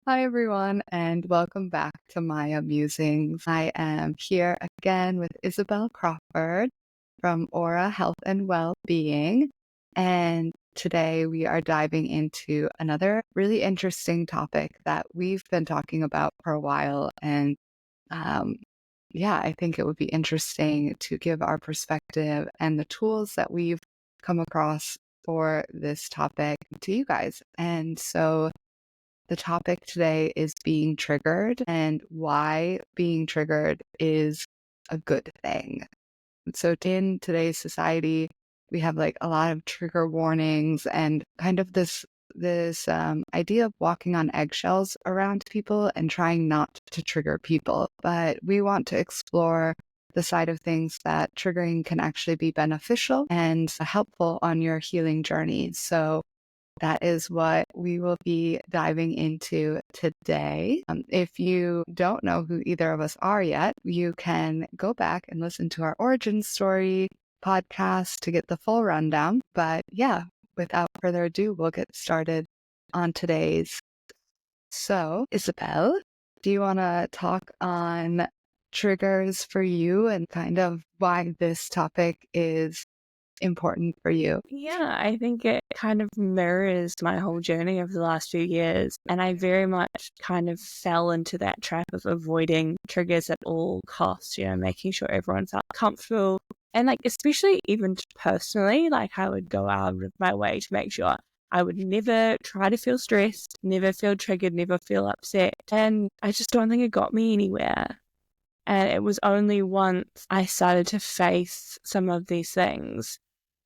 Hi, everyone, and welcome back to Maya Musings. I am here again with Isabel Crawford from Aura Health and Well-Being. And today we are diving into another really interesting topic that we've been talking about for a while. And um, yeah, I think it would be interesting to give our perspective and the tools that we've come across for this topic to you guys. And so the topic today is being triggered and why being triggered is a good thing. So in today's society, we have like a lot of trigger warnings and kind of this idea of walking on eggshells around people and trying not to trigger people. But we want to explore the side of things that triggering can actually be beneficial and helpful on your healing journey. So that is what we will be diving into today. If you don't know who either of us are yet, you can go back and listen to our origin story podcast to get the full rundown. But yeah, without further ado, we'll get started on today's. So, Isabel, do you want to talk on triggers for you and kind of why this topic is important for you? Yeah, I think it kind of mirrors my whole journey over the last few years. And I very much kind of fell into that trap of avoiding triggers at all costs, making sure everyone felt comfortable. And like, especially even personally, like I would go out of my way to make sure I would never try to feel stressed, never feel triggered, never feel upset. And I just don't think it got me anywhere. And it was only once I started to face some of these things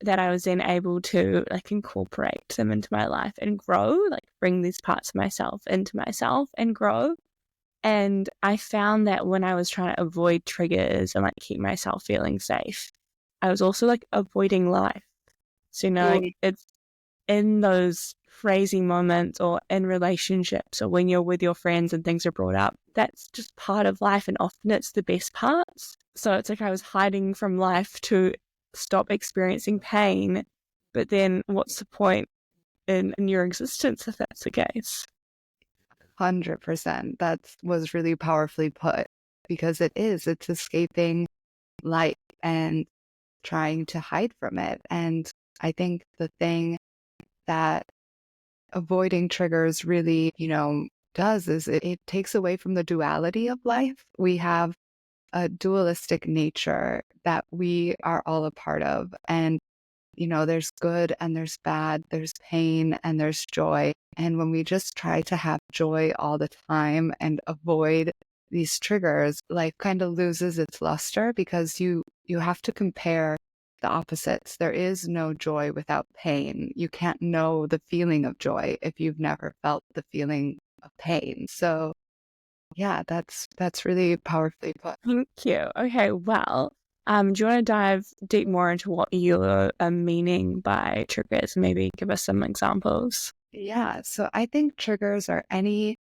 that I was then able to like incorporate them into my life and grow, like bring these parts of myself into myself and grow. And I found that when I was trying to avoid triggers and like keep myself feeling safe, I was also like avoiding life. So, like it's in those crazy moments or in relationships or when you're with your friends and things are brought up, that's just part of life. And often it's the best parts. So it's like I was hiding from life to stop experiencing pain. But then what's the point in your existence if that's the case? 100%. That was really powerfully put because it's escaping light and trying to hide from it. And I think the thing that avoiding triggers really, does is it takes away from the duality of life. We have a dualistic nature that we are all a part of. And there's good and there's bad, there's pain and there's joy. And when we just try to have joy all the time and avoid these triggers, life kind of loses its luster because you have to compare the opposites. There is no joy without pain. You can't know the feeling of joy if you've never felt the feeling of pain. So yeah, that's really powerfully put. Thank you. Okay, well, do you want to dive deep more into what you're meaning by triggers? Maybe give us some examples. Yeah, so I think triggers are any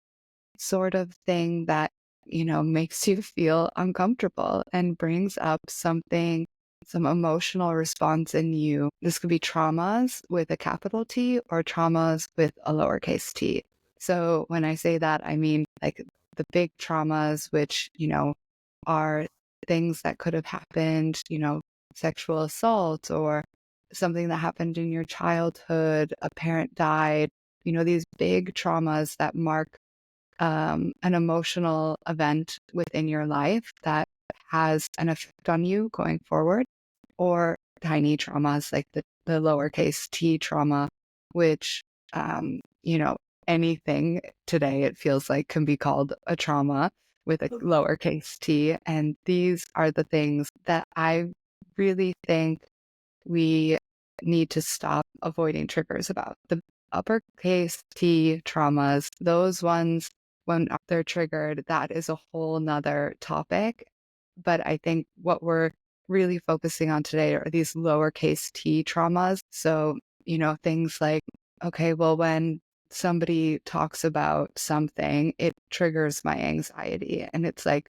sort of thing that, makes you feel uncomfortable and brings up something, some emotional response in you. This could be traumas with a capital T or traumas with a lowercase t. So when I say that, I mean like the big traumas, which, are things that could have happened, sexual assault or something that happened in your childhood, a parent died, these big traumas that mark an emotional event within your life that has an effect on you going forward, or tiny traumas like the lowercase t trauma, which, anything today it feels like can be called a trauma with a lowercase t. And these are the things that I really think we need to stop avoiding triggers about. The uppercase T traumas, those ones, when they're triggered, that is a whole nother topic. But I think what we're really focusing on today are these lowercase t traumas. So, things like, okay, well, when somebody talks about something, it triggers my anxiety. And it's like,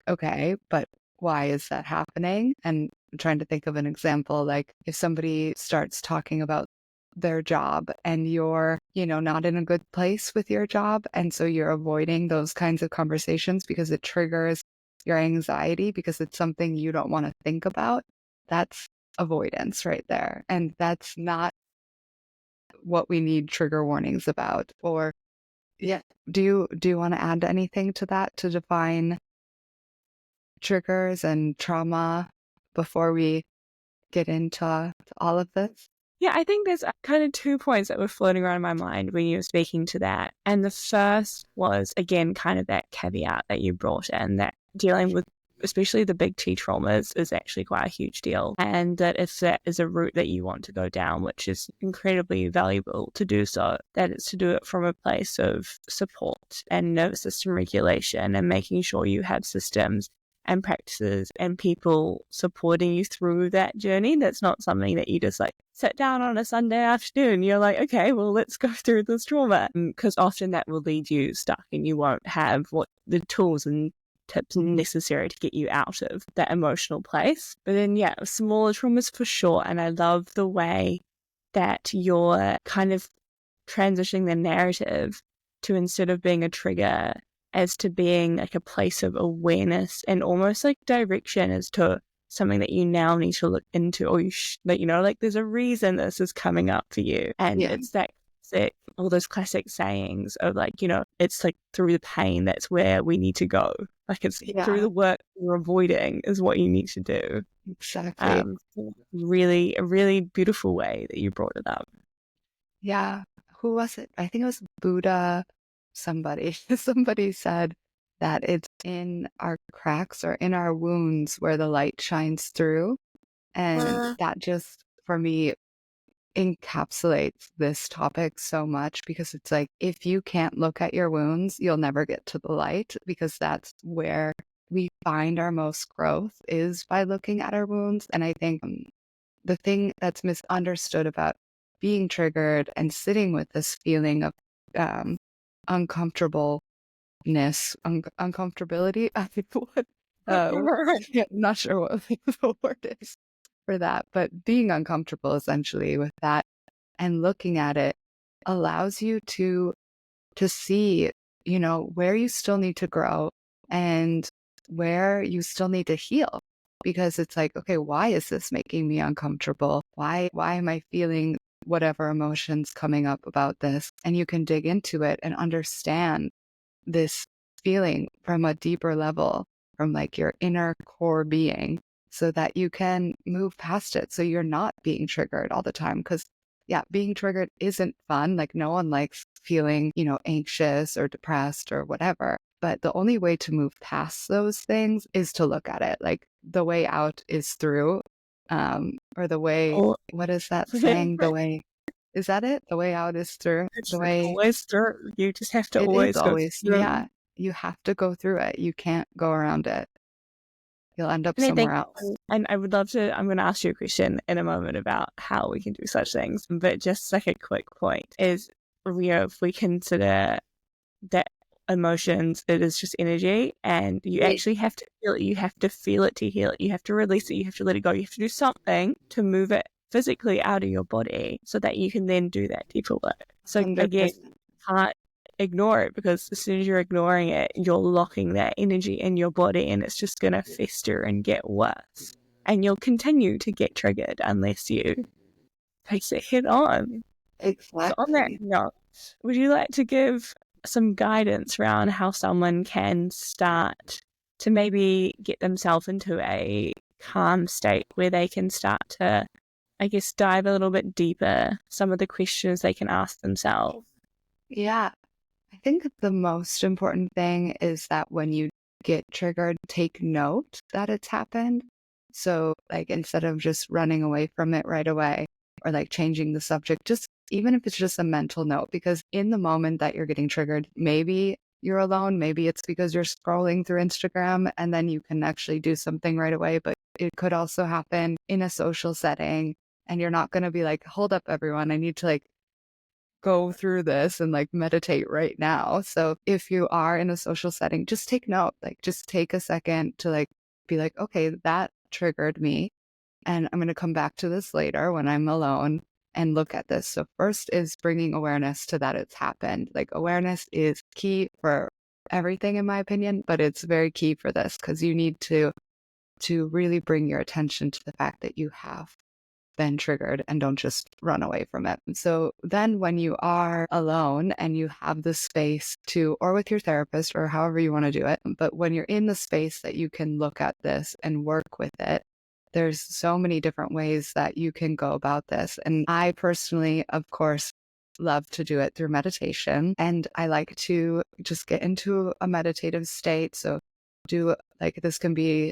okay, but why is that happening? And I'm trying to think of an example, like if somebody starts talking about their job and you're, not in a good place with your job. And so you're avoiding those kinds of conversations because it triggers your anxiety because it's something you don't want to think about. That's avoidance right there. And that's not what we need trigger warnings about. Or yeah, do you want to add anything to that to define triggers and trauma before we get into all of this? Yeah, I think there's kind of 2 points that were floating around in my mind when you were speaking to that. And the first was, again, kind of that caveat that you brought in, that dealing with especially the big T traumas is actually quite a huge deal. And that if that is a route that you want to go down, which is incredibly valuable to do so, that it's to do it from a place of support and nervous system regulation and making sure you have systems and practices and people supporting you through that journey. That's not something that you just like sit down on a Sunday afternoon. You're like, okay, well, let's go through this trauma. Because often that will leave you stuck and you won't have what the tools and tips necessary to get you out of that emotional place. But then, yeah, smaller traumas for sure. And I love the way that you're kind of transitioning the narrative to, instead of being a trigger, as to being like a place of awareness and almost like direction as to something that you now need to look into, or like there's a reason this is coming up for you. And Yeah. it's that classic, all those classic sayings of like, it's like through the pain, that's where we need to go. Like it's through the work you're avoiding is what you need to do. Exactly. Really, a really beautiful way that you brought it up. Yeah. Who was it? I think it was Buddha. Somebody somebody said that it's in our cracks or in our wounds where the light shines through. And that just, for me, encapsulates this topic so much, because it's like, if you can't look at your wounds, you'll never get to the light, because that's where we find our most growth, is by looking at our wounds. And I think the thing that's misunderstood about being triggered and sitting with this feeling of uncomfortableness, uncomfortability. I think I'm not sure what the word is for that, but being uncomfortable essentially with that and looking at it allows you to see, where you still need to grow and where you still need to heal. Because it's like, okay, why is this making me uncomfortable? Why am I feeling whatever emotions coming up about this? And you can dig into it and understand this feeling from a deeper level, from like your inner core being, so that you can move past it. So you're not being triggered all the time. Because yeah, being triggered isn't fun. Like no one likes feeling, anxious or depressed or whatever. But the only way to move past those things is to look at it. Like the way out is through, or the way, what is that saying? The way, is that it? The way out is through. It's The way, always through. You just have to it is always go always, through. yeah, you have to go through it. You can't go around it. You'll end up And I think, somewhere else. and I would love to, I'm going to ask you a question in a moment about how we can do such things. But just like a quick point is, if we consider that emotions, it is just energy, and you actually have to feel it. You have to feel it to heal it. You have to release it. You have to let it go. You have to do something to move it physically out of your body so that you can then do that deeper work. So 100%. again, you can't ignore it, because as soon as you're ignoring it, you're locking that energy in your body, and it's just going to fester and get worse. And you'll continue to get triggered unless you face it head on. Exactly. So on that note, would you like to give some guidance around how someone can start to maybe get themselves into a calm state where they can start to, I guess, dive a little bit deeper, some of the questions they can ask themselves? Yeah. I think the most important thing is that when you get triggered, take note that it's happened. So, like, instead of just running away from it right away or like changing the subject, just even if it's just a mental note, because in the moment that you're getting triggered, maybe you're alone, maybe it's because you're scrolling through Instagram and then you can actually do something right away. But it could also happen in a social setting, and you're not going to be like, hold up, everyone, I need to like go through this and like meditate right now. So if you are in a social setting, just take note, like just take a second to like be like, okay, that triggered me, and I'm going to come back to this later when I'm alone. and look at this. So first is bringing awareness to that it's happened. Like awareness is key for everything in my opinion, but it's very key for this because you need to really bring your attention to the fact that you have been triggered and don't just run away from it. So then when you are alone and you have the space to, or with your therapist or however you want to do it, but when you're in the space that you can look at this and work with it, there's so many different ways that you can go about this. And I personally, of course, love to do it through meditation. And I like to just get into a meditative state. So do like this can be,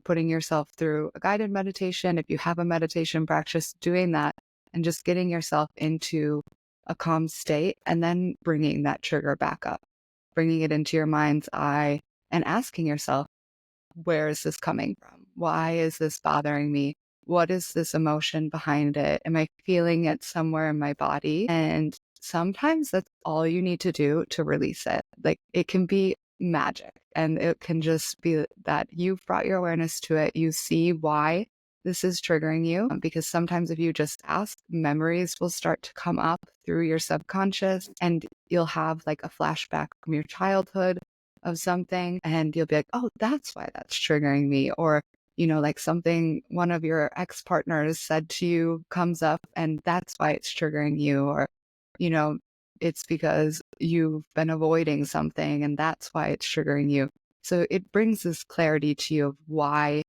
putting yourself through a guided meditation. If you have a meditation practice, doing that and just getting yourself into a calm state and then bringing that trigger back up, bringing it into your mind's eye and asking yourself, where is this coming from? Why is this bothering me? What is this emotion behind it? Am I feeling it somewhere in my body? And sometimes that's all you need to do to release it. Like it can be magic and it can just be that you've brought your awareness to it. You see why this is triggering you. Because sometimes if you just ask, memories will start to come up through your subconscious and you'll have like a flashback from your childhood of something and you'll be like, oh, that's why that's triggering me. Or, like something one of your ex-partners said to you comes up and that's why it's triggering you. Or, it's because you've been avoiding something and that's why it's triggering you. So it brings this clarity to you of why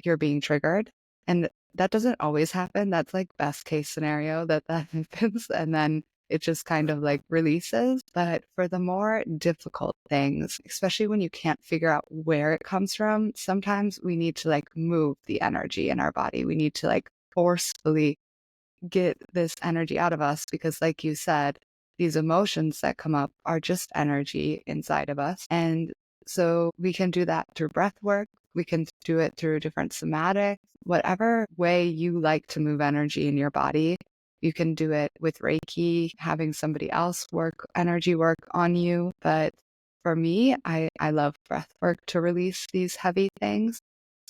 you're being triggered. And that doesn't always happen. That's like best case scenario that happens. And then it just kind of like releases. But for the more difficult things, especially when you can't figure out where it comes from, sometimes we need to like move the energy in our body. We need to like forcefully get this energy out of us because, like you said, these emotions that come up are just energy inside of us. And so we can do that through breath work. We can do it through different somatics, whatever way you like to move energy in your body. You can do it with Reiki, having somebody else work energy work on you. But for me, I love breath work to release these heavy things.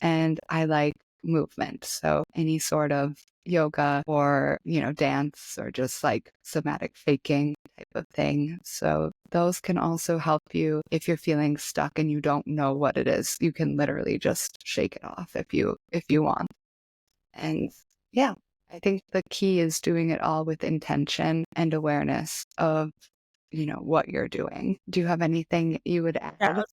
And I like movement. So any sort of yoga or, dance or just like somatic faking type of thing. So those can also help you if you're feeling stuck and you don't know what it is. You can literally just shake it off if you want. And yeah, I think the key is doing it all with intention and awareness of, what you're doing. Do you have anything you would Yeah, add?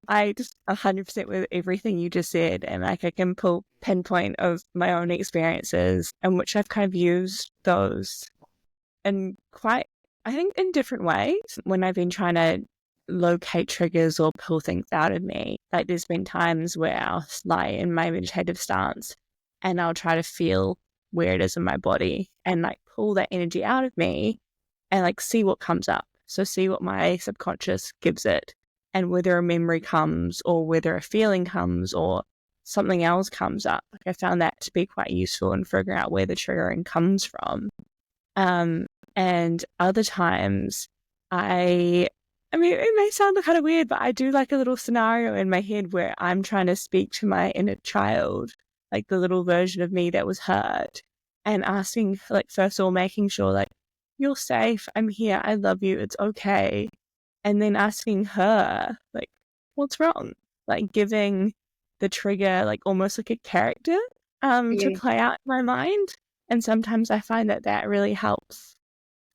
I just 100% with everything you just said, and like I can pull pinpoint of my own experiences in which I've kind of used those in quite, I think, in different ways when I've been trying to locate triggers or pull things out of me. Like there's been times where I'll lie in my meditative stance and I'll try to feel where it is in my body and like pull that energy out of me and like see what comes up. So see what my subconscious gives it and whether a memory comes or whether a feeling comes or something else comes up. Like I found that to be quite useful in figuring out where the triggering comes from. And other times I mean, it may sound kind of weird, but I do like a little scenario in my head where I'm trying to speak to my inner child, like the little version of me that was hurt, and asking, like, first of all, making sure, like, you're safe, I'm here, I love you, it's okay. And then asking her, like, what's wrong? Like, giving the trigger, like, almost like a character to Yeah. play out in my mind. And sometimes I find that that really helps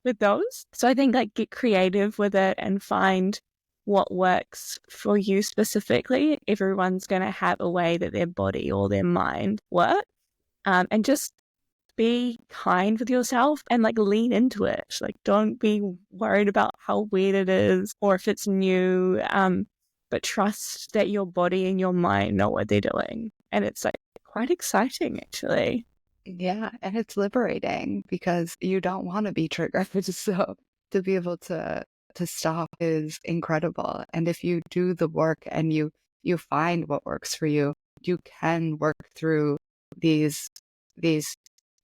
with those. So I think like get creative with it and find what works for you specifically. Everyone's going to have a way that their body or their mind work. And just be kind with yourself and like lean into it. Like don't be worried about how weird it is or if it's new. But trust that your body and your mind know what they're doing. And it's like quite exciting actually. Yeah, and it's liberating because you don't want to be triggered. So to be able to stop is incredible. And if you do the work and you find what works for you, you can work through these these,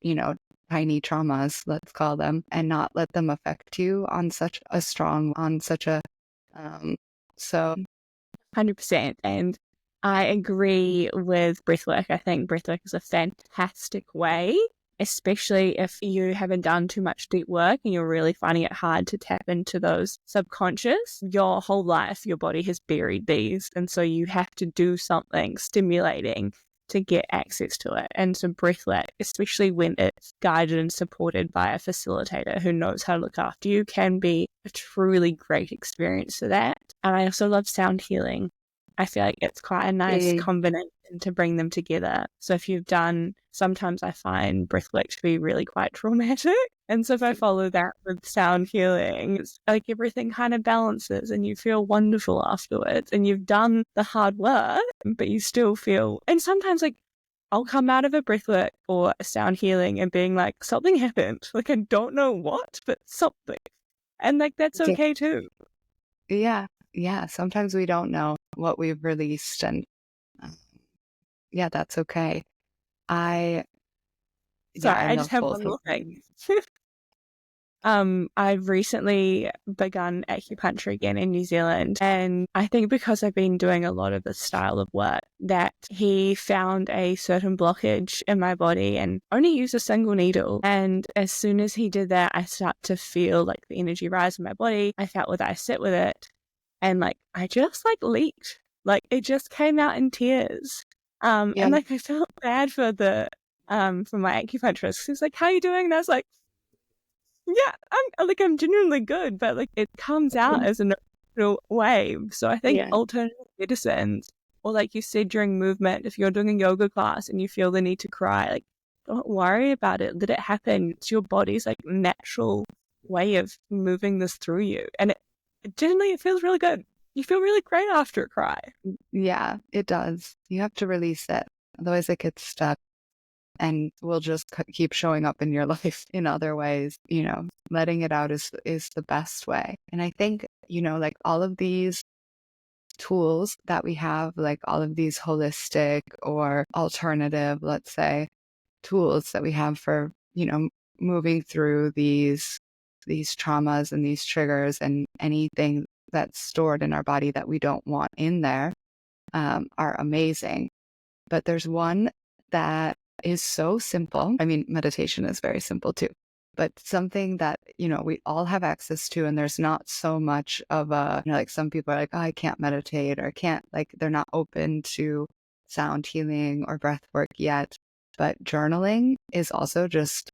you know, tiny traumas, let's call them, and not let them affect you on such a strong, on such a so 100%. And I agree with breathwork. I think breathwork is a fantastic way especially if you haven't done too much deep work and you're really finding it hard to tap into those subconscious. Your whole life, your body has buried these. And so you have to do something stimulating to get access to it. And so breathwork, especially when it's guided and supported by a facilitator who knows how to look after you, can be a truly great experience for that. And I also love sound healing. I feel like it's quite a nice combination to bring them together. So if you've done, sometimes I find breathwork to be really quite traumatic. And so if I follow that with sound healing, it's like everything kind of balances and you feel wonderful afterwards. And you've done the hard work, but you still feel, and sometimes like I'll come out of a breathwork or a sound healing and being like, something happened. Like I don't know what, but something. And like that's okay too. Yeah. Yeah. Sometimes we don't know what we've released, and yeah, that's okay. Sorry, I know just have full one more thing. I've recently begun acupuncture again in New Zealand, and I think because I've been doing a lot of this style of work that he found a certain blockage in my body and only used a single needle. And as soon as he did that, I start to feel like the energy rise in my body. I felt whether I sit with it, and like I just like leaked, like it just came out in tears. And like I felt bad for for my acupuncturist. He was like, "How are you doing?" And I was like, yeah, I'm genuinely good, but like it comes out as an emotional wave. So I think alternative medicines, or like you said during movement, if you're doing a yoga class and you feel the need to cry, like don't worry about it. Let it happen. It's your body's like natural way of moving this through you. And generally it feels really good. You feel really great after a cry. Yeah, it does. You have to release it. Otherwise it gets stuck and will just keep showing up in your life in other ways. Letting it out is the best way. And I think, like all of these tools that we have, like all of these holistic or alternative, let's say, tools that we have for, moving through these traumas and these triggers and anything that's stored in our body that we don't want in there, are amazing. But there's one that is so simple. I mean, meditation is very simple too, but something that, we all have access to, and there's not so much of a, like some people are like, oh, I can't meditate, or can't, like, they're not open to sound healing or breath work yet. But journaling is also just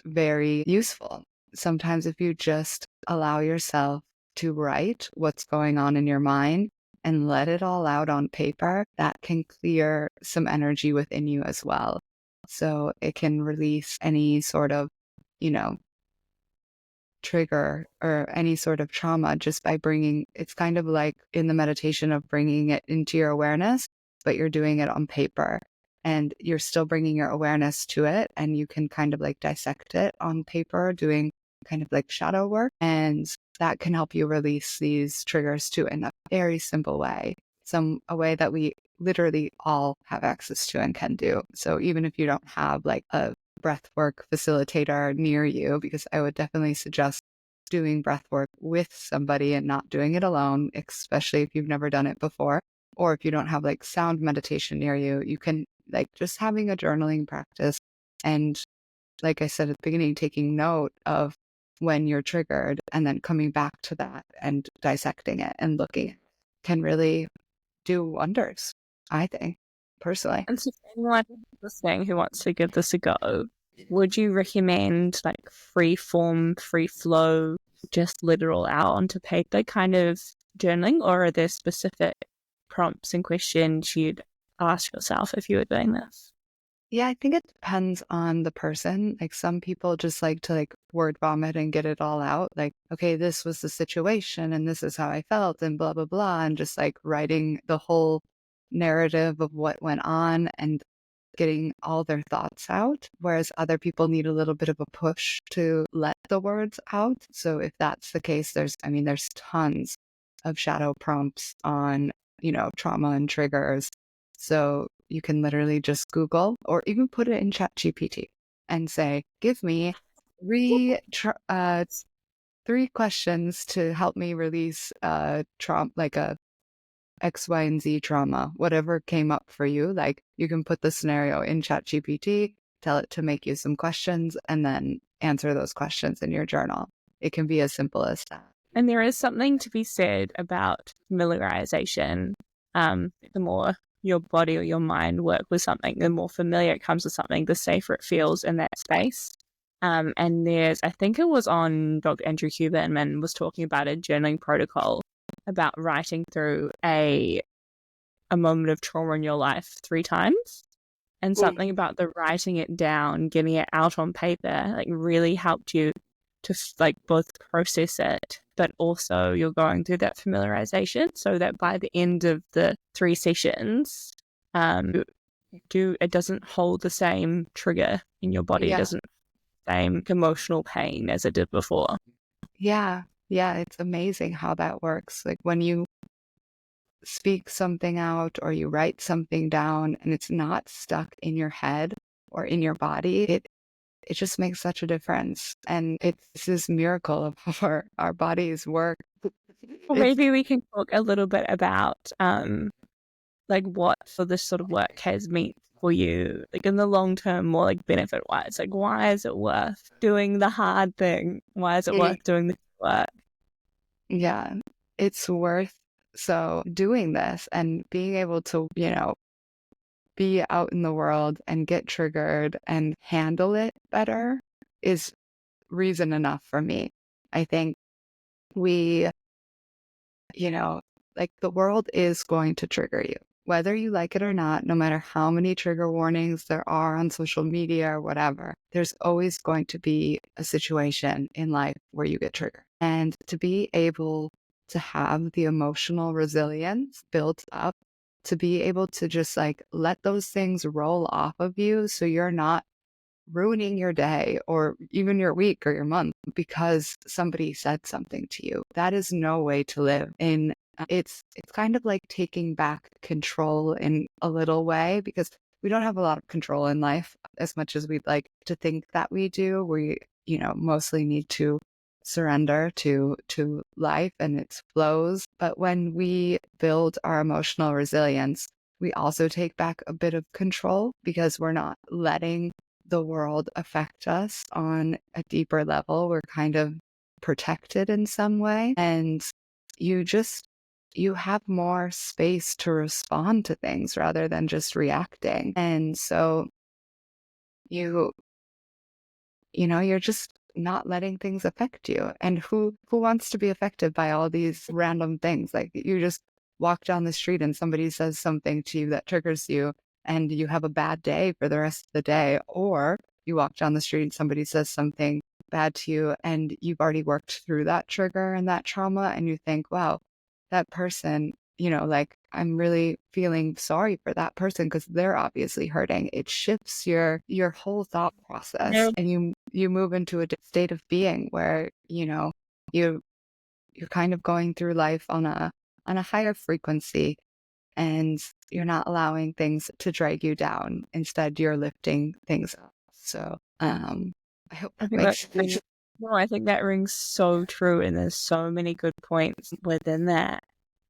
very useful. Sometimes if you just allow yourself to write what's going on in your mind and let it all out on paper, that can clear some energy within you as well. So it can release any sort of, trigger or any sort of trauma just by it's kind of like in the meditation of bringing it into your awareness, but you're doing it on paper. And you're still bringing your awareness to it, and you can kind of like dissect it on paper, doing kind of like shadow work. And that can help you release these triggers too in a very simple way. A way that we literally all have access to and can do. So even if you don't have like a breathwork facilitator near you, because I would definitely suggest doing breathwork with somebody and not doing it alone, especially if you've never done it before. Or if you don't have like sound meditation near you, you can like just having a journaling practice. And like I said at the beginning, taking note of when you're triggered and then coming back to that and dissecting it and looking can really do wonders, I think, personally. And so for anyone listening who wants to give this a go, would you recommend like free form, free flow, just literal out onto paper kind of journaling, or are there specific prompts and questions you'd ask yourself if you were doing this? Yeah, I think it depends on the person. Like some people just like to like word vomit and get it all out. Like, okay, this was the situation and this is how I felt and blah, blah, blah. And just like writing the whole narrative of what went on and getting all their thoughts out. Whereas other people need a little bit of a push to let the words out. So if that's the case, there's tons of shadow prompts on, trauma and triggers. So you can literally just Google or even put it in ChatGPT and say, give me three questions to help me release trauma, like a X, Y, and Z trauma, whatever came up for you. Like you can put the scenario in ChatGPT, tell it to make you some questions and then answer those questions in your journal. It can be as simple as that. And there is something to be said about familiarization. The more your body or your mind work with something, the more familiar it comes with something, the safer it feels in that space. And I think it was on Dr. Andrew Huberman was talking about a journaling protocol about writing through a moment of trauma in your life 3 times. And something about the writing it down, getting it out on paper, like really helped you to like both process it, but also you're going through that familiarization so that by the end of the 3 sessions, it doesn't hold the same trigger in your body. It doesn't same emotional pain as it did before. Yeah, it's amazing how that works. Like when you speak something out or you write something down and it's not stuck in your head or in your body, it just makes such a difference. And it's this miracle of how our bodies work. Well, maybe we can talk a little bit about like what for this sort of work has meant for you, like in the long term, more like benefit wise. Like why is it worth doing the hard thing? Why is it worth doing the work? Yeah, it's worth doing this and being able to, be out in the world and get triggered and handle it better is reason enough for me. I think we, like the world is going to trigger you, whether you like it or not, no matter how many trigger warnings there are on social media or whatever, there's always going to be a situation in life where you get triggered. And to be able to have the emotional resilience built up, to be able to just like let those things roll off of you so you're not ruining your day or even your week or your month because somebody said something to you. That is no way to live. And it's kind of like taking back control in a little way, because we don't have a lot of control in life as much as we'd like to think that we do. We, mostly need to surrender to life and its flows. But when we build our emotional resilience, we also take back a bit of control because we're not letting the world affect us on a deeper level. We're kind of protected in some way. And you have more space to respond to things rather than just reacting. And so you're just not letting things affect you. And who wants to be affected by all these random things? Like you just walk down the street and somebody says something to you that triggers you and you have a bad day for the rest of the day. Or you walk down the street and somebody says something bad to you and you've already worked through that trigger and that trauma and you think, wow, that person, like I'm really feeling sorry for that person because they're obviously hurting. It shifts your whole thought process and you move into a state of being where, you're kind of going through life on a higher frequency and you're not allowing things to drag you down. Instead, you're lifting things up. So, I hope that makes sense. No, I think that rings so true, and there's so many good points within that.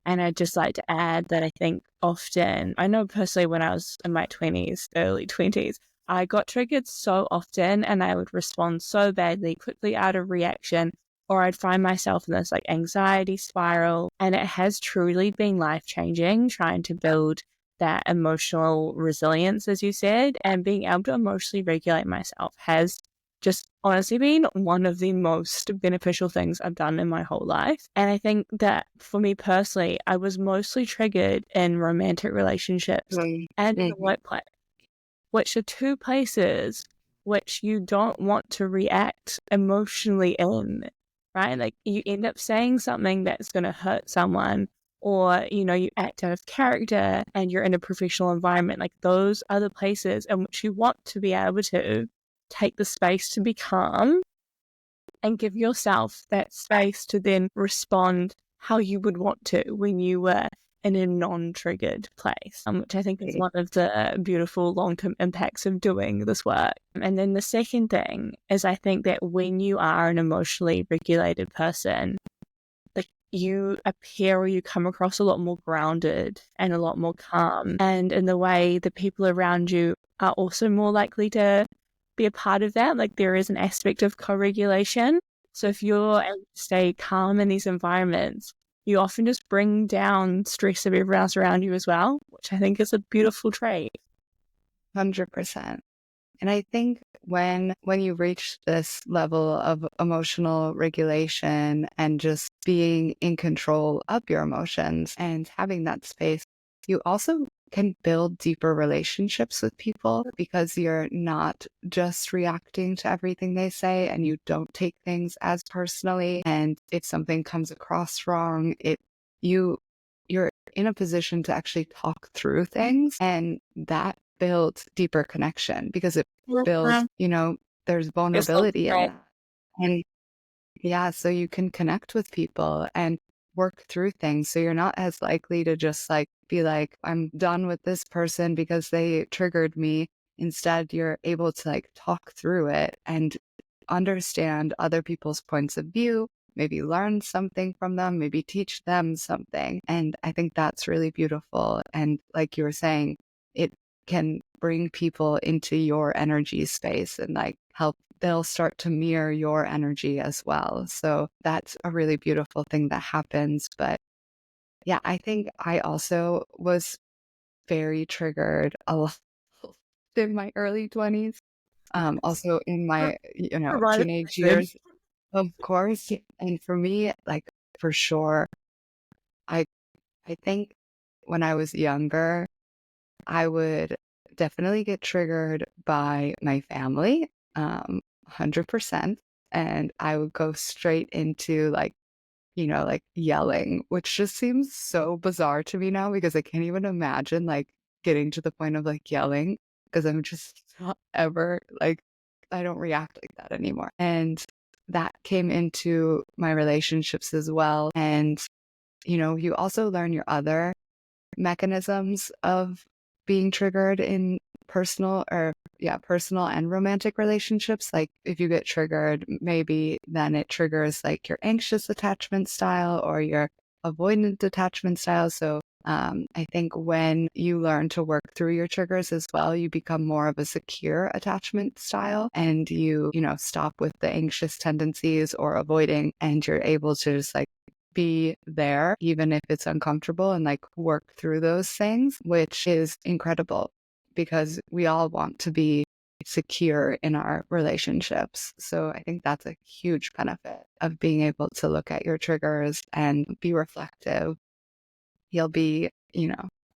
And I'd just like to add that I think often, I know personally when I was in my 20s, early 20s, I got triggered so often and I would respond so badly, quickly out of reaction, or I'd find myself in this like anxiety spiral. And it has truly been life-changing trying to build that emotional resilience, as you said, and being able to emotionally regulate myself has just honestly been one of the most beneficial things I've done in my whole life. And I think that for me personally, I was mostly triggered in romantic relationships and in the workplace, which are 2 places which you don't want to react emotionally in, right? Like you end up saying something that's going to hurt someone, or, you act out of character and you're in a professional environment. Like those are the places in which you want to be able to take the space to be calm and give yourself that space to then respond how you would want to when you were in a non-triggered place, which I think is one of the beautiful long-term impacts of doing this work. And then the second thing is I think that when you are an emotionally regulated person, like you appear or you come across a lot more grounded and a lot more calm. And in the way the people around you are also more likely to be a part of that. Like there is an aspect of co-regulation. So if you're able to stay calm in these environments, you often just bring down stress of everyone else around you as well, which I think is a beautiful trait. 100%. And I think when you reach this level of emotional regulation and just being in control of your emotions and having that space, you also can build deeper relationships with people because you're not just reacting to everything they say and you don't take things as personally. And if something comes across wrong, you're in a position to actually talk through things, and that builds deeper connection because it builds, there's vulnerability in that. And yeah, so you can connect with people and work through things. So you're not as likely to just like be like, I'm done with this person because they triggered me. Instead, you're able to like talk through it and understand other people's points of view, maybe learn something from them, maybe teach them something. And I think that's really beautiful. And like you were saying, it can bring people into your energy space and like help, they'll start to mirror your energy as well. So that's a really beautiful thing that happens. But yeah, I think I also was very triggered a lot in my early 20s. Also in my, Right. teenage years, of course. And for me, like for sure, I I think when I was younger, I would definitely get triggered by my family, 100%. And I would go straight into like, like yelling, which just seems so bizarre to me now because I can't even imagine like getting to the point of like yelling because I'm just not ever like, I don't react like that anymore. And that came into my relationships as well. And, you also learn your other mechanisms of being triggered in personal and romantic relationships. Like if you get triggered, maybe then it triggers like your anxious attachment style or your avoidant attachment style. So I think when you learn to work through your triggers as well, you become more of a secure attachment style and you stop with the anxious tendencies or avoiding, and you're able to just like be there, even if it's uncomfortable, and like work through those things, which is incredible because we all want to be secure in our relationships. So I think that's a huge benefit of being able to look at your triggers and be reflective. You'll be,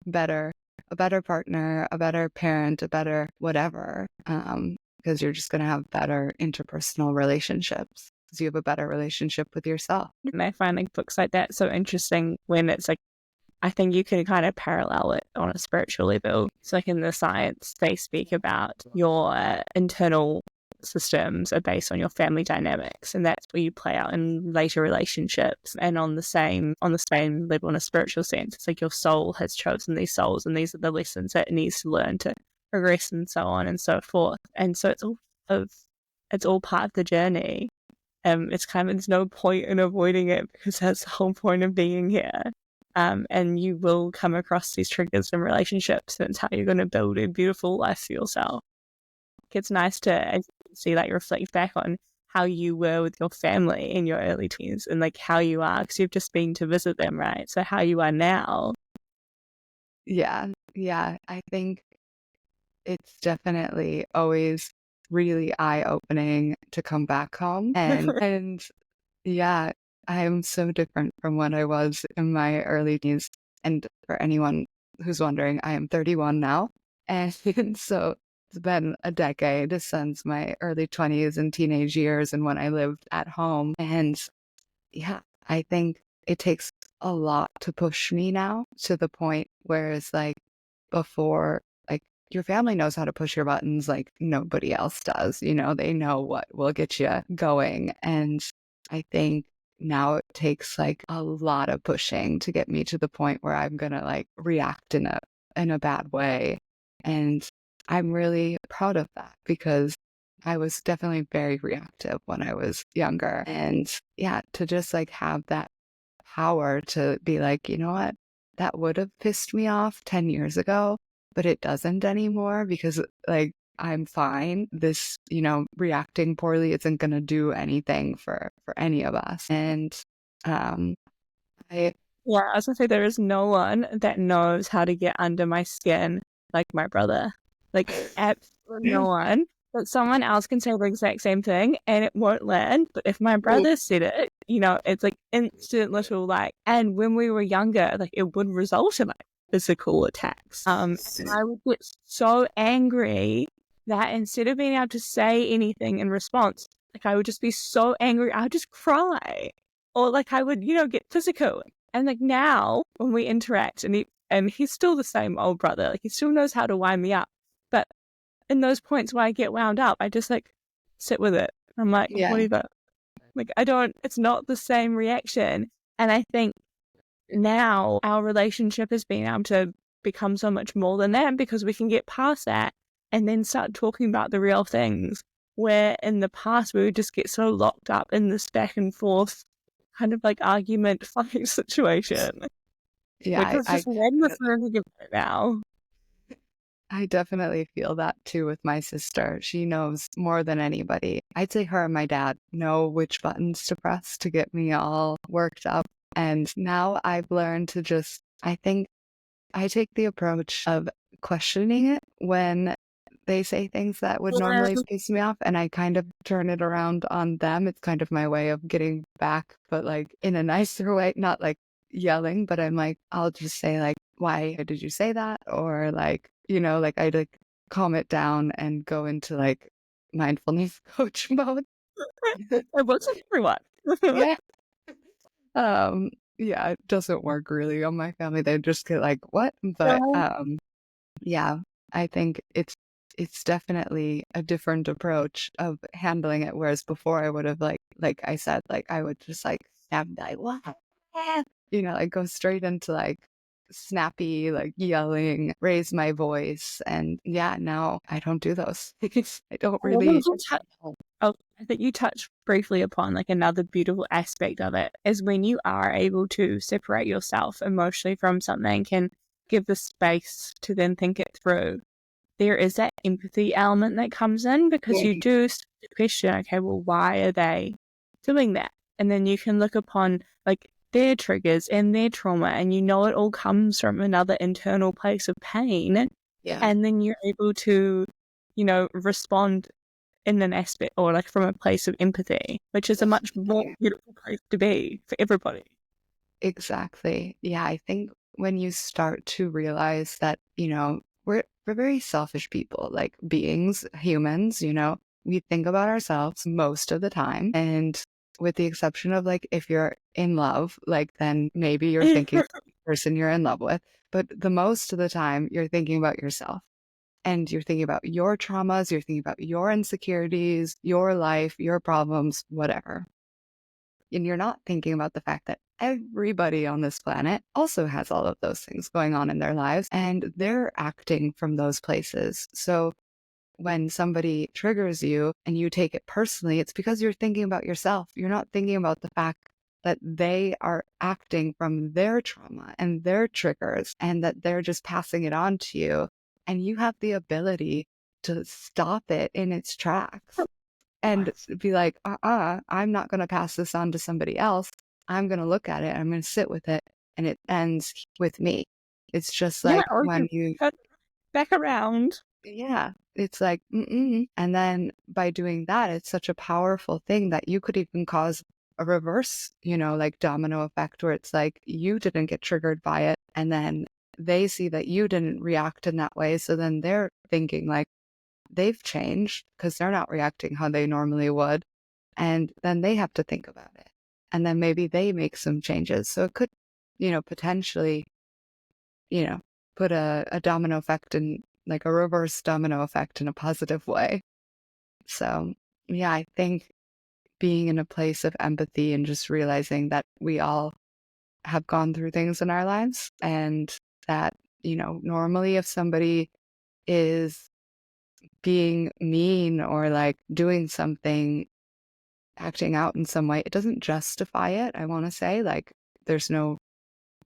better, a better partner, a better parent, a better whatever, because you're just going to have better interpersonal relationships because you have a better relationship with yourself. And I find like books like that so interesting when it's like, I think you can kind of parallel it on a spiritual level. So like in the science, they speak about your internal systems are based on your family dynamics, and that's where you play out in later relationships. And on the same level, in a spiritual sense, it's like your soul has chosen these souls, and these are the lessons that it needs to learn to progress, and so on and so forth. And so it's all part of the journey. It's kind of, there's no point in avoiding it because that's the whole point of being here. And you will come across these triggers in relationships, and it's how you're going to build a beautiful life for yourself. It's nice to, as you can see, like reflect back on how you were with your family in your early teens and like how you are, because you've just been to visit them, right? So how you are now. Yeah. Yeah. I think it's definitely always really eye-opening to come back home. And yeah, I am so different from what I was in my early teens. And for anyone who's wondering, I am 31 now. And so it's been a decade since my early 20s and teenage years and when I lived at home. And yeah, I think it takes a lot to push me now to the point where it's like before, like your family knows how to push your buttons like nobody else does. They know what will get you going. And I think now it takes like a lot of pushing to get me to the point where I'm gonna like react in a bad way. And I'm really proud of that because I was definitely very reactive when I was younger. And yeah, to just like have that power to be like, you know what, that would have pissed me off 10 years ago, but it doesn't anymore because like I'm fine. This, reacting poorly isn't going to do anything for any of us. And I Yeah, I was gonna say there is no one that knows how to get under my skin like my brother. Like absolutely no one. But someone else can say the exact same thing and it won't land. But if my brother said it, it's like instant little like. And when we were younger, like it would result in like physical attacks. And I would get so angry that instead of being able to say anything in response, like I would just be so angry, I would just cry, or like I would, get physical. And like now when we interact and he's still the same old brother, like he still knows how to wind me up. But in those points where I get wound up, I just like sit with it. I'm like, yeah, whatever. Like it's not the same reaction. And I think now our relationship has been able to become so much more than that because we can get past that and then start talking about the real things. Where in the past we would just get so locked up in this back and forth kind of like argument fight situation. Which yeah, is just when we're thinking about it now. I definitely feel that too with my sister. She knows more than anybody. I'd say her and my dad know which buttons to press to get me all worked up. And now I've learned to just, I think I take the approach of questioning it when they say things that would normally piss me off, and I kind of turn it around on them. It's kind of my way of getting back, but like in a nicer way, not like yelling, but I'm like, I'll just say like, why did you say that? Or like, like I like calm it down and go into like mindfulness coach mode. It wasn't everyone. Yeah. Yeah, it doesn't work really on my family. They just get like, what? But yeah, I think it's definitely a different approach of handling it. Whereas before I would have like I said, like I would just like snap and be like, what? Like go straight into like snappy, like yelling, raise my voice. And yeah, now I don't do those things. I don't really. I think you touched briefly upon like another beautiful aspect of it is when you are able to separate yourself emotionally from something and give the space to then think it through. There is that empathy element that comes in because you do start to question, okay, well, why are they doing that? And then you can look upon like their triggers and their trauma, and it all comes from another internal place of pain. Yeah. And then you're able to, respond in an aspect or like from a place of empathy, which is a much more beautiful place to be for everybody. Exactly. Yeah, I think when you start to realize that, we're very selfish people, like beings, humans, we think about ourselves most of the time. And with the exception of like if you're in love, like then maybe you're thinking about the person you're in love with. But the most of the time you're thinking about yourself. And you're thinking about your traumas, you're thinking about your insecurities, your life, your problems, whatever. And you're not thinking about the fact that everybody on this planet also has all of those things going on in their lives and they're acting from those places. So when somebody triggers you and you take it personally, it's because you're thinking about yourself. You're not thinking about the fact that they are acting from their trauma and their triggers and that they're just passing it on to you. And you have the ability to stop it in its tracks and be like, I'm not going to pass this on to somebody else. I'm going to look at it. I'm going to sit with it. And it ends with me. It's just like when you cut back around. Yeah, it's like, mm-mm. And then by doing that, it's such a powerful thing that you could even cause a reverse, like domino effect where it's like you didn't get triggered by it. And then they see that you didn't react in that way. So then they're thinking like they've changed because they're not reacting how they normally would. And then they have to think about it. And then maybe they make some changes. So it could, potentially, put a domino effect in like a reverse domino effect in a positive way. So, yeah, I think being in a place of empathy and just realizing that we all have gone through things in our lives and that, normally if somebody is being mean or like doing something, acting out in some way, it doesn't justify it. I want to say like there's no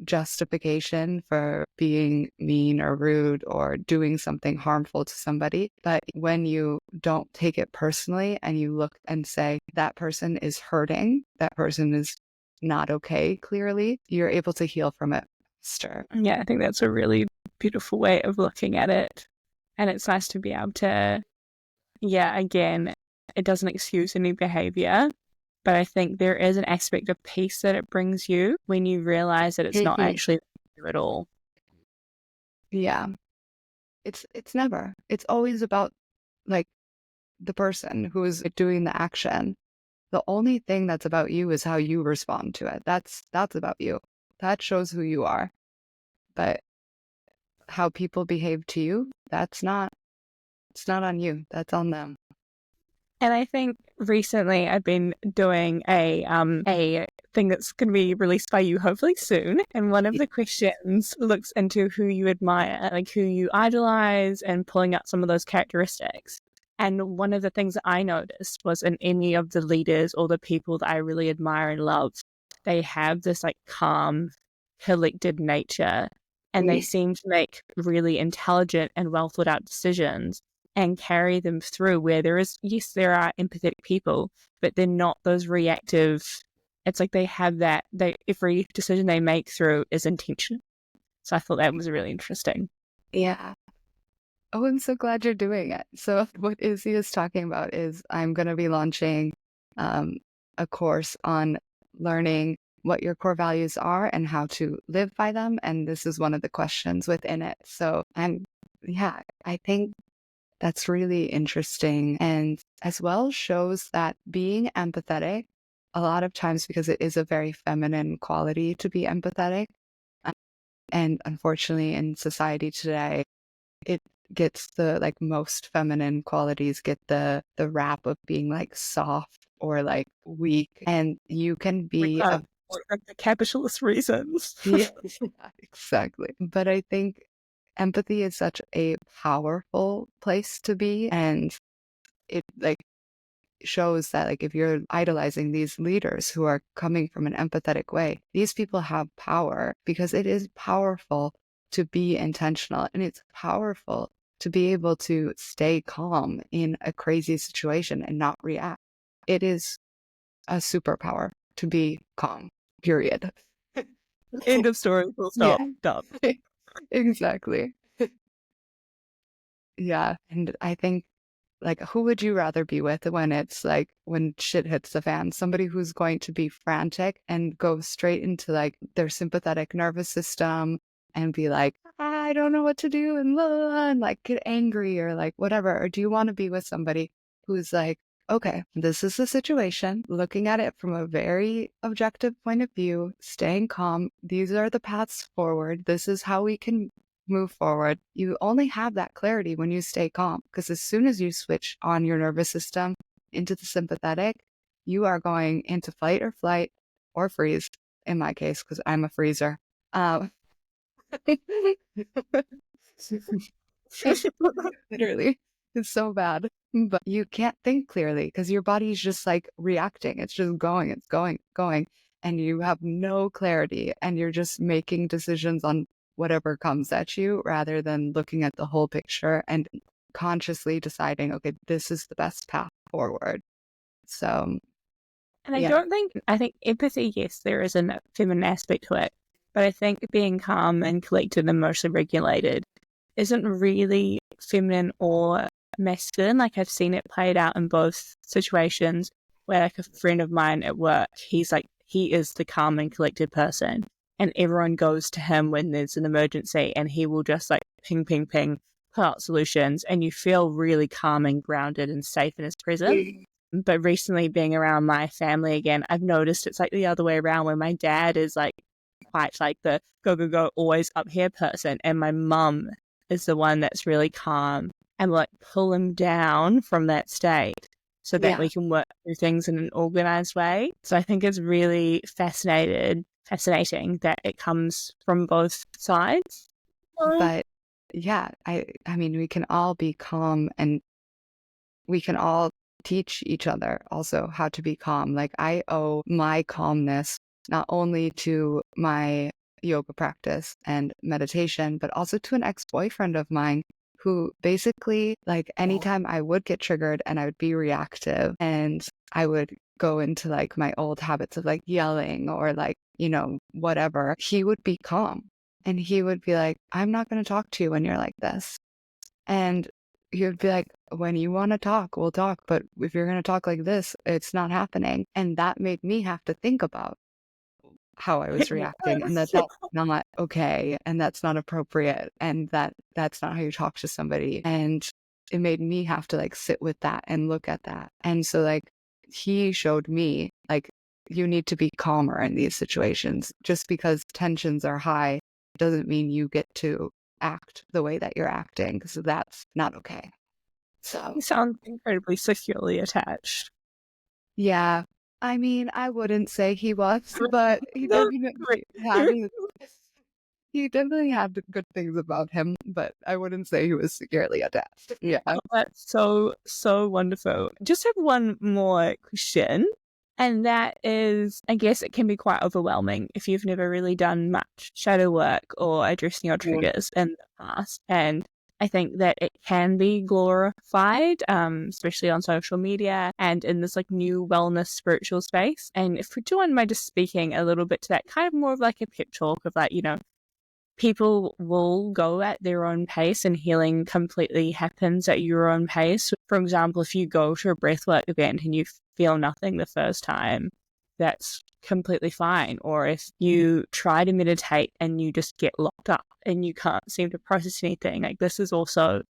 justification for being mean or rude or doing something harmful to somebody. But when you don't take it personally and you look and say, that person is hurting, that person is not okay, clearly, you're able to heal from it faster. Yeah, I think that's a really beautiful way of looking at it. And it's nice to be able to, again, it doesn't excuse any behavior, but I think there is an aspect of peace that it brings you when you realize that it's not actually you at all. Yeah. It's never. It's always about like the person who is doing the action. The only thing that's about you is how you respond to it. That's about you. That shows who you are. But how people behave to you, it's not on you. That's on them. And I think recently I've been doing a thing that's going to be released by you hopefully soon. And one of the questions looks into who you admire, like who you idolize, and pulling out some of those characteristics. And one of the things that I noticed was in any of the leaders or the people that I really admire and love, they have this like calm, collected nature, and they seem to make really intelligent and well thought out decisions and carry them through, where there are empathetic people, but they're not those reactive. It's like they have that, every decision they make through is intentional. So I thought that was really interesting. Yeah. Oh, I'm so glad you're doing it. So what Izzy is talking about is I'm going to be launching a course on learning what your core values are and how to live by them. And this is one of the questions within it. So I think that's really interesting, and as well shows that being empathetic, a lot of times, because it is a very feminine quality to be empathetic, and unfortunately in society today, it gets the like most feminine qualities get the rap of being like soft or like weak, and you can be the capitalist reasons. yeah, exactly. But I think empathy is such a powerful place to be, and it like shows that like if you're idolizing these leaders who are coming from an empathetic way, these people have power, because it is powerful to be intentional, and it's powerful to be able to stay calm in a crazy situation and not react. It is a superpower to be calm, period. End of story, full stop, done. Exactly. Yeah. And I think, like, who would you rather be with when it's like when shit hits the fan? Somebody who's going to be frantic and go straight into like their sympathetic nervous system and be like, I don't know what to do, and blah, blah, blah, and like get angry or like whatever? Or do you want to be with somebody who's like, okay, this is the situation, looking at it from a very objective point of view, staying calm. These are the paths forward. This is how we can move forward. You only have that clarity when you stay calm, because as soon as you switch on your nervous system into the sympathetic, you are going into fight or flight or freeze, in my case, because I'm a freezer. Literally, it's so bad. But you can't think clearly because your body's just like reacting. It's just going, it's going, going. And you have no clarity, and you're just making decisions on whatever comes at you rather than looking at the whole picture and consciously deciding, okay, this is the best path forward. So, and I think empathy, yes, there is a feminine aspect to it, but I think being calm and collected and emotionally regulated isn't really feminine or masculine. Like I've seen it played out in both situations, where like a friend of mine at work, he is the calm and collected person, and everyone goes to him when there's an emergency, and he will just like ping, ping, ping, pull out solutions, and you feel really calm and grounded and safe in his presence. But recently, being around my family again, I've noticed it's like the other way around, where my dad is like quite like the go, go, go, always up here person, and my mum is the one that's really calm and like pull him down from that state so that we can work through things in an organized way. So I think it's really fascinating that it comes from both sides. but yeah, I mean, we can all be calm, and we can all teach each other also how to be calm. Like I owe my calmness not only to my yoga practice and meditation, but also to an ex-boyfriend of mine who basically, like, anytime I would get triggered and I would be reactive and I would go into like my old habits of like yelling or like, whatever, he would be calm and he would be like, I'm not going to talk to you when you're like this. And he would be like, when you want to talk, we'll talk. But if you're going to talk like this, it's not happening. And that made me have to think about how I was reacting and that Yes. that's not okay and that's not appropriate and that's not how you talk to somebody. And it made me have to like sit with that and look at that. And so like he showed me like you need to be calmer in these situations. Just because tensions are high doesn't mean you get to act the way that you're acting because that's not okay. So You sound incredibly securely attached. yeah, I mean, I wouldn't say he was, but No, great. he definitely had good things about him, but I wouldn't say he was securely attached. Yeah. Oh, that's so, so wonderful. Just have one more question. And that is, I guess it can be quite overwhelming if you've never really done much shadow work or addressing your Yeah. triggers in the past. And I think that it can be glorified, especially on social media and in this like new wellness spiritual space. And if you don't mind just speaking a little bit to that, kind of more of like a pep talk of like, people will go at their own pace and healing completely happens at your own pace. For example, if you go to a breathwork event and you feel nothing the first time, that's completely fine. Or if you try to meditate and you just get locked up and you can't seem to process anything, like this is also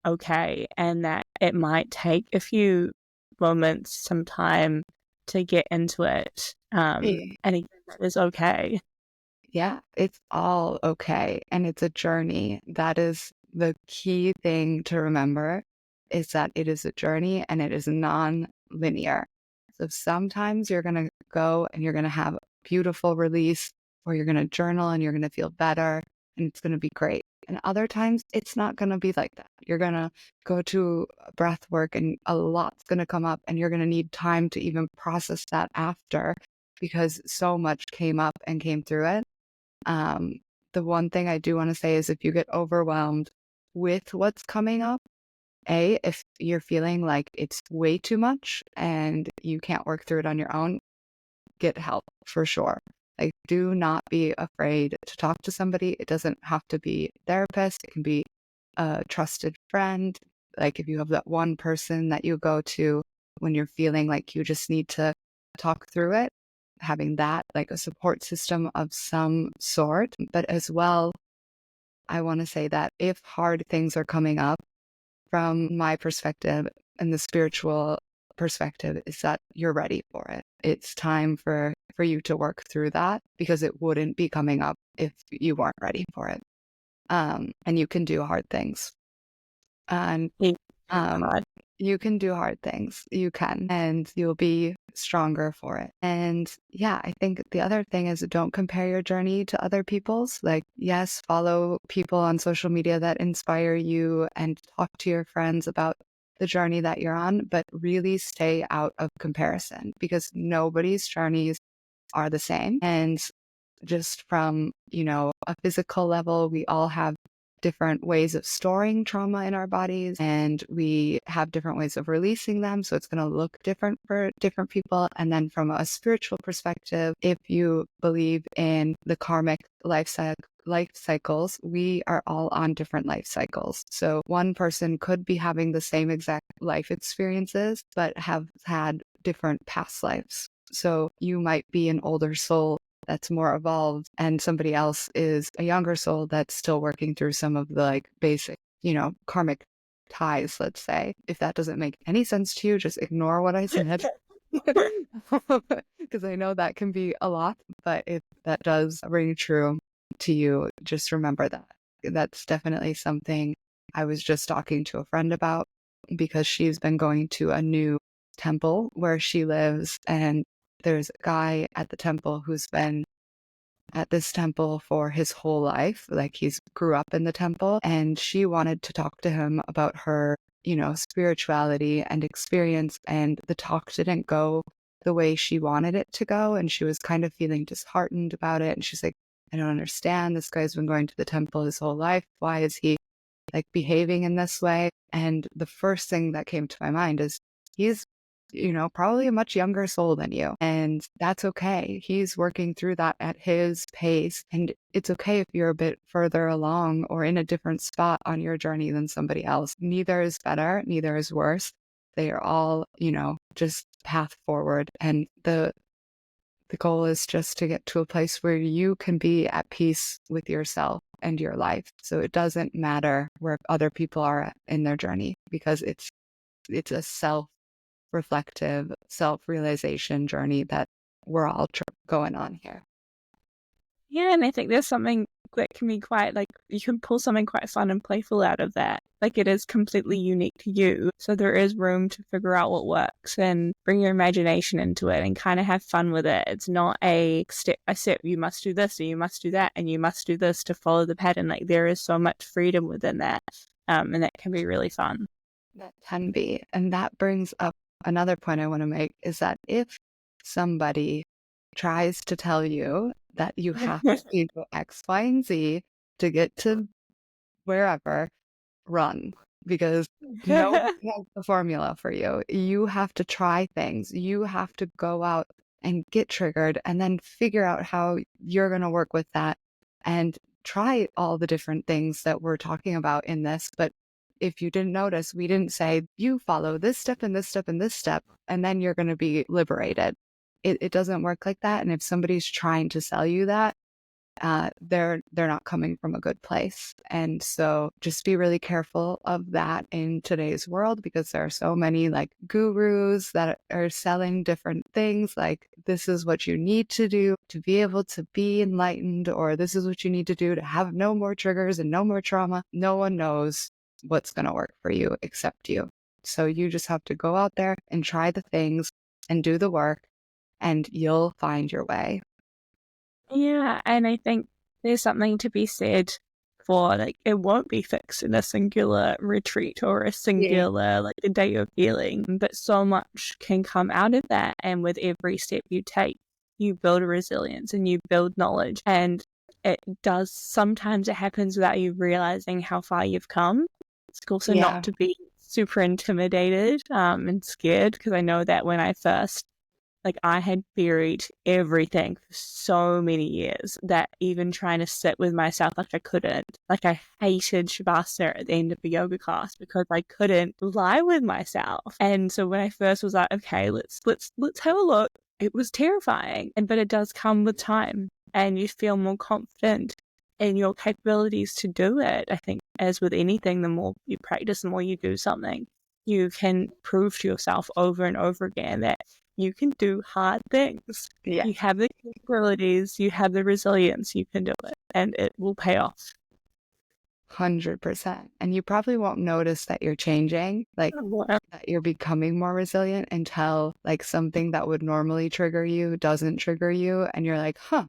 okay. And that it might take a few moments, some time to get into it. And again, that is okay. Yeah, it's all okay. And it's a journey. That is the key thing to remember is that it is a journey and it is non-linear. So sometimes you're going to go and you're going to have a beautiful release or you're going to journal and you're going to feel better and it's going to be great. And other times it's not going to be like that. You're going to go to breath work and a lot's going to come up and you're going to need time to even process that after because so much came up and came through it. The one thing I do want to say is if you get overwhelmed with what's coming up, if you're feeling like it's way too much and you can't work through it on your own, get help for sure. Like, do not be afraid to talk to somebody. It doesn't have to be a therapist. It can be a trusted friend. Like if you have that one person that you go to when you're feeling like you just need to talk through it, having that like a support system of some sort. But as well, I want to say that if hard things are coming up, from my perspective and the spiritual perspective, is that you're ready for it. It's time for you to work through that because it wouldn't be coming up if you weren't ready for it. And you can do hard things. And um, you can do hard things. You can, and you'll be stronger for it. And yeah, I think the other thing is don't compare your journey to other people's. Like, yes, follow people on social media that inspire you and talk to your friends about the journey that you're on, but really stay out of comparison because nobody's journeys are the same. And just from, a physical level, we all have different ways of storing trauma in our bodies and we have different ways of releasing them. So it's going to look different for different people. And then from a spiritual perspective, if you believe in the karmic life cycles, we are all on different life cycles. So one person could be having the same exact life experiences, but have had different past lives. So you might be an older soul that's more evolved and somebody else is a younger soul that's still working through some of the like basic, karmic ties, let's say. If that doesn't make any sense to you, just ignore what I said. Because I know that can be a lot, but if that does ring true to you, just remember that. That's definitely something I was just talking to a friend about because she's been going to a new temple where she lives and there's a guy at the temple who's been at this temple for his whole life. Like he's grew up in the temple and she wanted to talk to him about her, spirituality and experience. And the talk didn't go the way she wanted it to go. And she was kind of feeling disheartened about it. And she's like, I don't understand. This guy's been going to the temple his whole life. Why is he like behaving in this way? And the first thing that came to my mind is he's, probably a much younger soul than you. And that's okay. He's working through that at his pace. And it's okay if you're a bit further along or in a different spot on your journey than somebody else. Neither is better, neither is worse. They are all, just path forward. And the goal is just to get to a place where you can be at peace with yourself and your life. So it doesn't matter where other people are at in their journey, because it's a self-reflective, self-realization journey that we're all going on here. Yeah, and I think there's something that can be quite, like, you can pull something quite fun and playful out of that. Like, it is completely unique to you. So there is room to figure out what works and bring your imagination into it and kind of have fun with it. It's not a step by step, you must do this, or you must do that, and you must do this to follow the pattern. Like, there is so much freedom within that. And that can be really fun. That can be. And that brings up another point I want to make, is that if somebody tries to tell you that you have to do X, Y, and Z to get to wherever, run, because nobody has the formula for you. You have to try things. You have to go out and get triggered and then figure out how you're going to work with that and try all the different things that we're talking about in this. But if you didn't notice, we didn't say you follow this step and this step and this step, and then you're going to be liberated. It doesn't work like that. And if somebody's trying to sell you that, they're not coming from a good place. And so just be really careful of that in today's world, because there are so many like gurus that are selling different things, like this is what you need to do to be able to be enlightened, or this is what you need to do to have no more triggers and no more trauma. No one knows what's going to work for you except you. So you just have to go out there and try the things and do the work, and you'll find your way. Yeah, and I think there's something to be said for, like, it won't be fixed in a singular retreat or a singular, like, a day of healing, but so much can come out of that. And with every step you take, you build a resilience and you build knowledge. And sometimes it happens without you realizing how far you've come. It's also not to be super intimidated and scared, because I know that when I first, like, I had buried everything for so many years that even trying to sit with myself, like, I couldn't. Like, I hated Shavasana at the end of a yoga class because I couldn't lie with myself. And so when I first was like, okay, let's have a look, it was terrifying. But it does come with time, and you feel more confident in your capabilities to do it. I think, as with anything, the more you practice, the more you do something, you can prove to yourself over and over again that you can do hard things. Yeah. You have the capabilities, you have the resilience, you can do it, and it will pay off. 100%. And you probably won't notice that you're changing, like that you're becoming more resilient, until like something that would normally trigger you doesn't trigger you. And you're like, I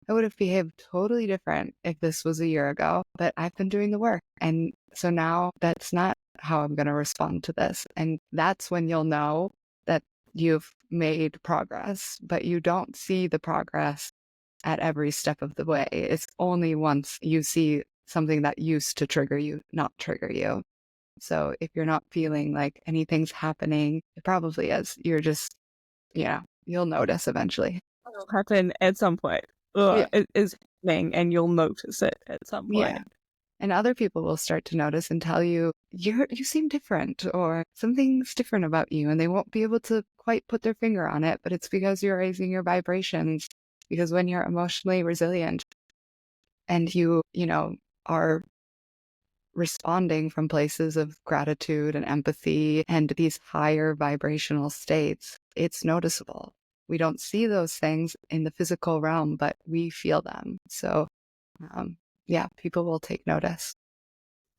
would have behaved totally different if this was a year ago, but I've been doing the work. And so now that's not how I'm going to respond to this. And that's when you'll know that you've made progress, but you don't see the progress at every step of the way. It's only once you see something that used to trigger you not trigger you. So if you're not feeling like anything's happening, it probably is. You're just, you'll notice eventually. It'll happen at some point. It is happening, and you'll notice it at some point. Yeah. And other people will start to notice and tell you, you seem different, or something's different about you. And they won't be able to quite put their finger on it, but it's because you're raising your vibrations. Because when you're emotionally resilient and you are responding from places of gratitude and empathy and these higher vibrational states, it's noticeable. We don't see those things in the physical realm, but we feel them. So, people will take notice.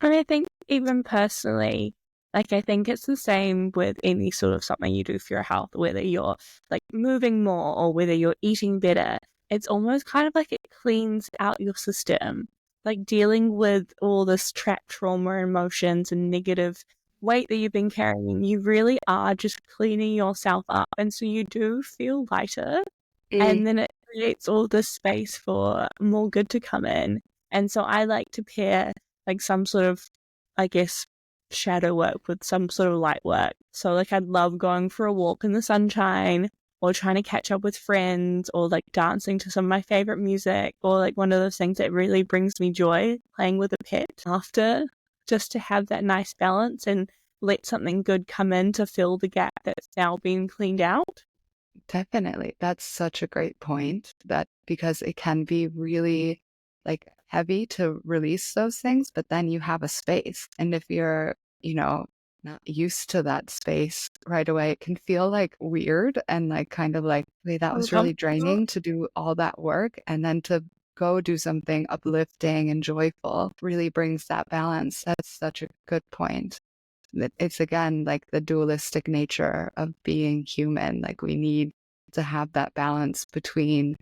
And I think even personally, like, I think it's the same with any sort of something you do for your health, whether you're like moving more or whether you're eating better. It's almost kind of like it cleans out your system, like dealing with all this trapped trauma, emotions, and negative weight that you've been carrying. You really are just cleaning yourself up. And so you do feel lighter. And then it creates all this space for more good to come in. And so I like to pair like some sort of, I guess, shadow work with some sort of light work. So like I'd love going for a walk in the sunshine or trying to catch up with friends or like dancing to some of my favorite music or like one of those things that really brings me joy, playing with a pet after, just to have that nice balance and let something good come in to fill the gap that's now been cleaned out. Definitely. That's such a great point, that because it can be really like heavy to release those things, but then you have a space. And if you're, not used to that space right away, it can feel like weird and like kind of like, wait, that was really Uncomfortable. draining to do all that work. And then to go do something uplifting and joyful really brings that balance. That's such a good point. It's again like the dualistic nature of being human. Like we need to have that balance between,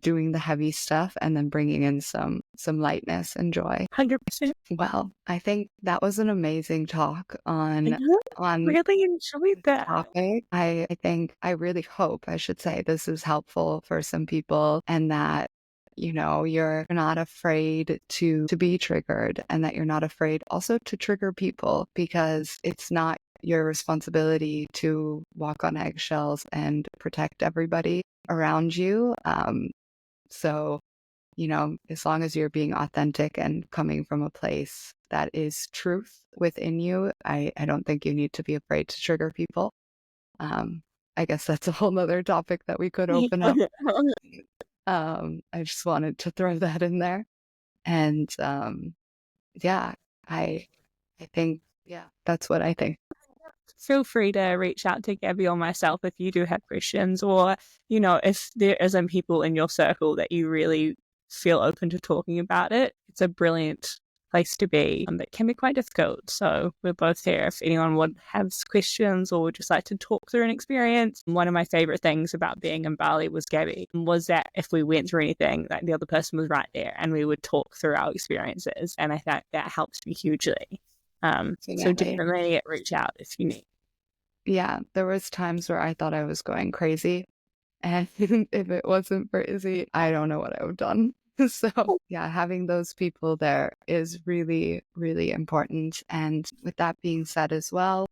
doing the heavy stuff and then bringing in some lightness and joy. 100%. Well, I think that was an amazing talk I on really enjoyed this that. topic. I think, I really hope, I should say, this is helpful for some people, and that you're not afraid to be triggered, and that you're not afraid also to trigger people, because it's not your responsibility to walk on eggshells and protect everybody around you. So as long as you're being authentic and coming from a place that is truth within you, I don't think you need to be afraid to trigger people. Um, I guess that's a whole nother topic that we could open up. I just wanted to throw that in there. And yeah, I I think, yeah, that's what I think. Feel free to reach out to Gabby or myself if you do have questions, or, if there isn't people in your circle that you really feel open to talking about it. It's a brilliant place to be, but can be quite difficult. So we're both here if anyone would have questions or would just like to talk through an experience. One of my favorite things about being in Bali was Gabby, was that if we went through anything, like the other person was right there and we would talk through our experiences. And I think that helps me hugely. So Definitely. definitely reach out if you need. Yeah, there was times where I thought I was going crazy, and if it wasn't for Izzy, I don't know what I would have done. So, yeah, having those people there is really, really important. And with that being said as well,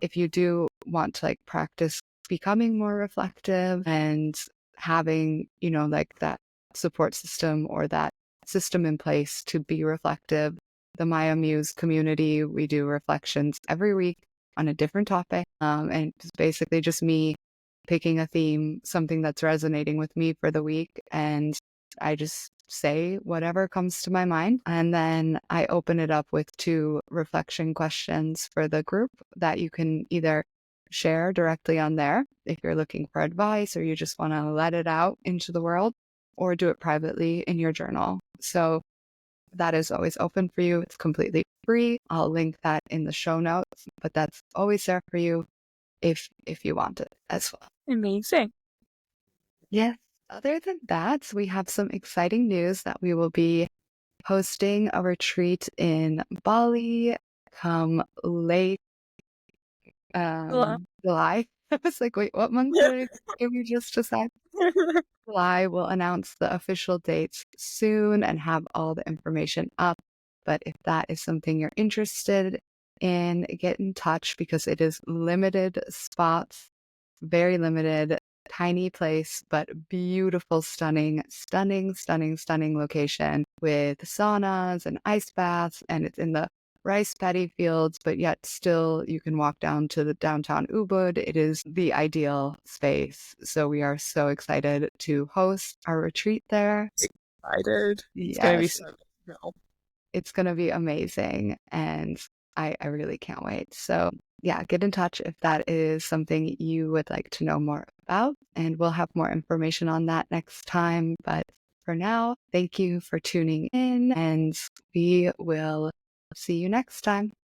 if you do want to like practice becoming more reflective and having, like that support system or that system in place to be reflective, the Maya Muse community, we do reflections every week on a different topic. And it's basically just me picking a theme, something that's resonating with me for the week. And I just say whatever comes to my mind. And then I open it up with 2 reflection questions for the group that you can either share directly on there if you're looking for advice or you just want to let it out into the world, or do it privately in your journal. So that is always open for you. It's completely free. I'll link that in the show notes, but that's always there for you if you want it as well. Amazing. Yes. Other than that, we have some exciting news that we will be hosting a retreat in Bali come late Hello. July. I was like, wait, what month did we just decide? July. Will announce the official dates soon and have all the information up. But if that is something you're interested in, get in touch, because it is limited spots, very limited, tiny place, but beautiful, stunning, stunning, stunning, stunning location with saunas and ice baths. And it's in the rice paddy fields, but yet still you can walk down to the downtown Ubud. It is the ideal space. So we are so excited to host our retreat there. Excited. It's going to be Yes, so cool. it's going to be amazing. And I really can't wait. So yeah, get in touch if that is something you would like to know more about. And we'll have more information on that next time. But for now, thank you for tuning in, and we will see you next time.